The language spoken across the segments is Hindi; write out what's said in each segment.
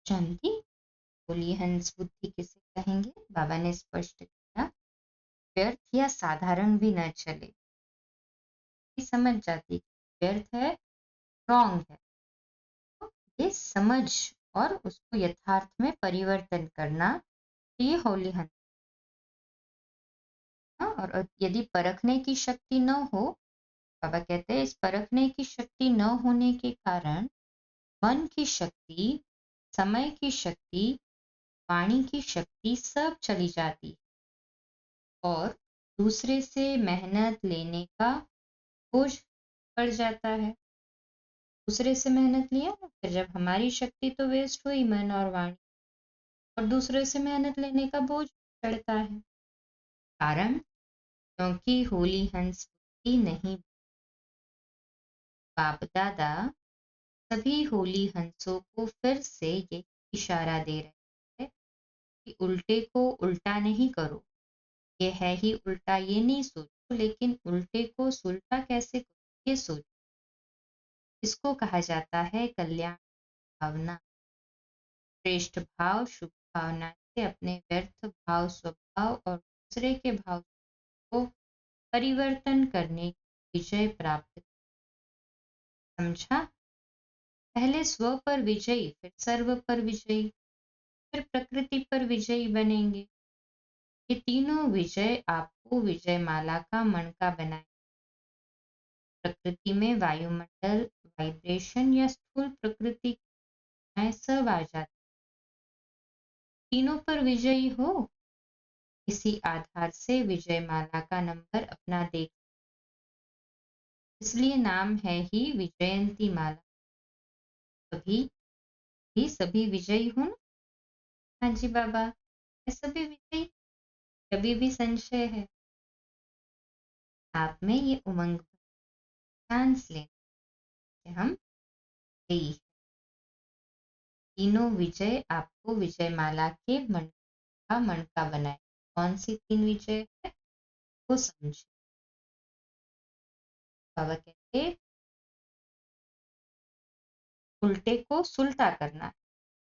शांति। बोली हंस बुद्धि किसे कहेंगे? बाबा ने स्पष्ट किया, व्यर्थ या साधारण भी न चले। ये समझ जाती व्यर्थ है, रॉन्ग है, तो ये समझ और उसको यथार्थ में परिवर्तन करना, ये होली हंस। और यदि परखने की शक्ति न हो, बाबा कहते हैं इस परखने की शक्ति न होने के कारण मन की शक्ति, समय की शक्ति, वाणी की शक्ति सब चली जाती और दूसरे से मेहनत लेने का बोझ पड़ जाता है। दूसरे से मेहनत लिया ना, फिर जब हमारी शक्ति तो वेस्ट हुई, मन और वाणी, और दूसरे से मेहनत लेने का बोझ चढ़ता है। कारण क्योंकि होली हंस ही नहीं। बाप दादा सभी होली हंसों को फिर से ये इशारा दे रहे हैं कि उल्टे को उल्टा नहीं करो। ये है ही उल्टा, ये नहीं सोचो, लेकिन उल्टे को सुलटा कैसे करो ये सोचो। इसको कहा जाता है कल्याण भावना। श्रेष्ठ भाव शुभ भावना से अपने व्यर्थ भाव स्वभाव और दूसरे के भाव को परिवर्तन करने की विजय प्राप्त। समझा? पहले स्व पर विजयी, फिर सर्व पर विजयी, फिर प्रकृति पर विजयी बनेंगे। ये तीनों विजय आपको विजय माला का मणका बनाए। प्रकृति में वायुमंडल, वाइब्रेशन या स्थूल प्रकृति सब आ जाती। तीनों पर विजयी हो, इसी आधार से विजय माला का नंबर अपना देख, इसलिए नाम है ही विजयंती माला। सभी भी सभी विजयी हो ना? हाँ जी बाबा, मैं सभी विजयी। कभी भी संशय है आप में, ये उमंग चांस ले हम यही। तीनों विजय आपको विजय माला के मणका बनाए। कौन सी तीन विजय है वो समझे। बाबा कहते उल्टे को सुलटा करना,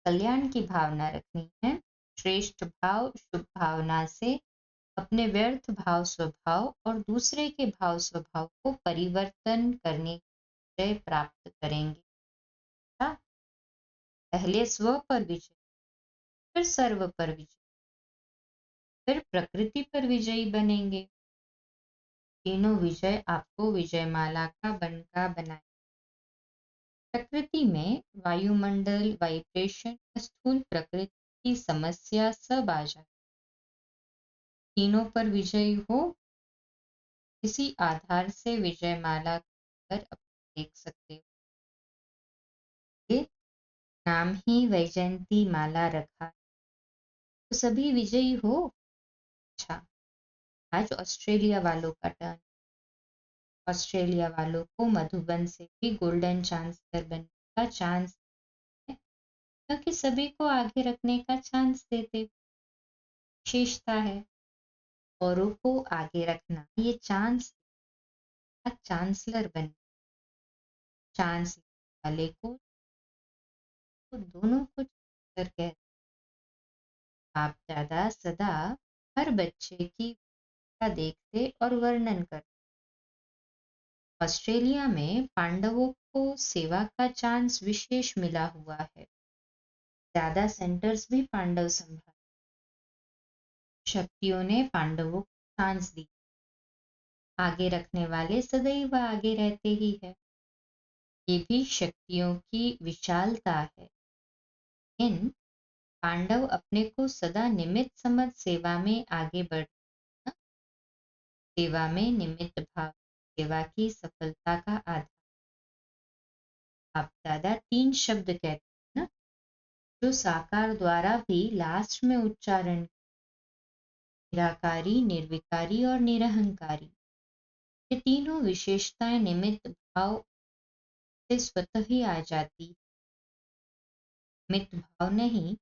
कल्याण की भावना रखनी है। श्रेष्ठ भाव शुभ भावना से अपने व्यर्थ भाव स्वभाव और दूसरे के भाव स्वभाव को परिवर्तन करने की विजय प्राप्त करेंगे। पहले स्व पर विजय, फिर सर्व पर विजय, फिर प्रकृति पर विजयी बनेंगे। तीनों विजय आपको विजय माला का बनका बनाए। प्रकृति में वायुमंडल, वाइब्रेशन, स्थूल प्रकृति की समस्या सब आ जाए। तीनों पर विजयी हो, इसी आधार से विजय माला कर देख सकते हो। ये नाम ही वैजयंती माला रखा, तो सभी विजयी हो। अच्छा, आज ऑस्ट्रेलिया वालों का टर्न। ऑस्ट्रेलिया वालों को मधुबन से भी गोल्डन चांसलर बनने का चांस है, क्योंकि सभी को आगे रखने का चांस देते। विशेषता है औरों को आगे रखना, ये चांस चांसलर बन, चांस वाले को तो दोनों को चांसलर कहते। आप दादा सदा हर बच्चे की का देखते और वर्णन करते। ऑस्ट्रेलिया में पांडवों को सेवा का चांस विशेष मिला हुआ है। ज्यादा सेंटर्स भी पांडव संभाल, शक्तियों ने पांडवों को चांस दी। आगे रखने वाले सदैव आगे रहते ही है। ये भी शक्तियों की विशालता है। इन पांडव अपने को सदा निमित्त समझ सेवा में आगे बढ़, सेवा में निमित्त भाव सेवा की सफलता का आधार। आप दादा तीन शब्द कहते हैं ना, जो साकार द्वारा भी लास्ट में उच्चारण, निराकारी, निर्विकारी और निरहंकारी। ये तीनों विशेषताएं निमित्त भाव से स्वतः ही आ जाती। निमित्त भाव नहीं,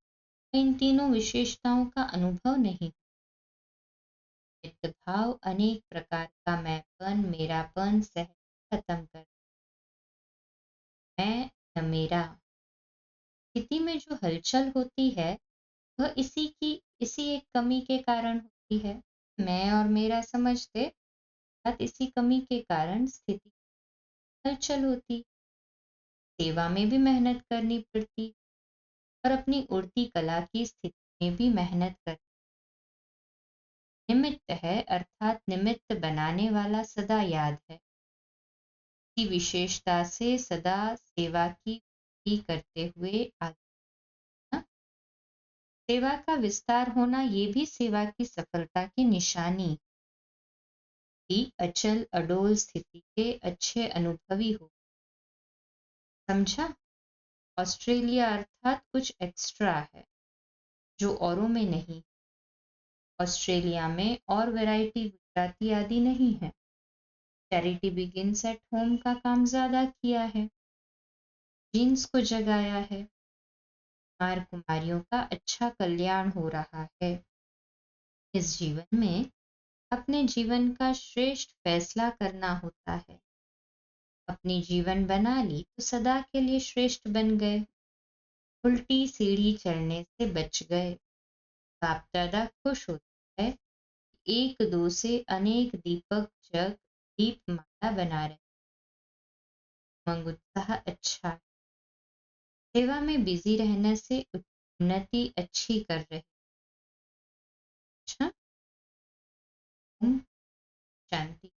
इन तीनों विशेषताओं का अनुभव नहीं। निमित्त भाव अनेक प्रकार का मैंपन, मेरापन सहज खत्म कर, मैं न मेरा, स्थिति में जो हलचल होती है वह इसी एक कमी के कारण होती है। मैं और मेरा समझते इसी कमी के कारण स्थिति हलचल होती। सेवा में भी मेहनत करनी पड़ती और अपनी उड़ती कला की स्थिति में भी मेहनत कर। निमित्त है अर्थात निमित्त बनाने वाला सदा याद है। की विशेषता से सदा सेवा की करते हुए आगे। सेवा का विस्तार होना ये भी सेवा की सफलता की निशानी की अचल अडोल स्थिति के अच्छे अनुभवी हो। समझा? ऑस्ट्रेलिया अर्थात कुछ एक्स्ट्रा है जो औरों में नहीं। ऑस्ट्रेलिया में और वैरायटी गुजराती आदि नहीं है। चैरिटी बिगिंस एट होम का काम ज्यादा किया है, जीन्स को जगाया है, कुमार कुमारियों का अच्छा कल्याण हो रहा है। इस जीवन में अपने जीवन का श्रेष्ठ फैसला करना होता है। अपनी जीवन बना ली तो सदा के लिए श्रेष्ठ बन गए, उल्टी सीढ़ी चढ़ने से बच गए। बाप दादा खुश होता है, एक दो से अनेक दीपक जग दीप माला बना रहे। उमंग उत्साह अच्छा, सेवा में बिजी रहने से उन्नति अच्छी कर रहे। अच्छा, ओम शांति।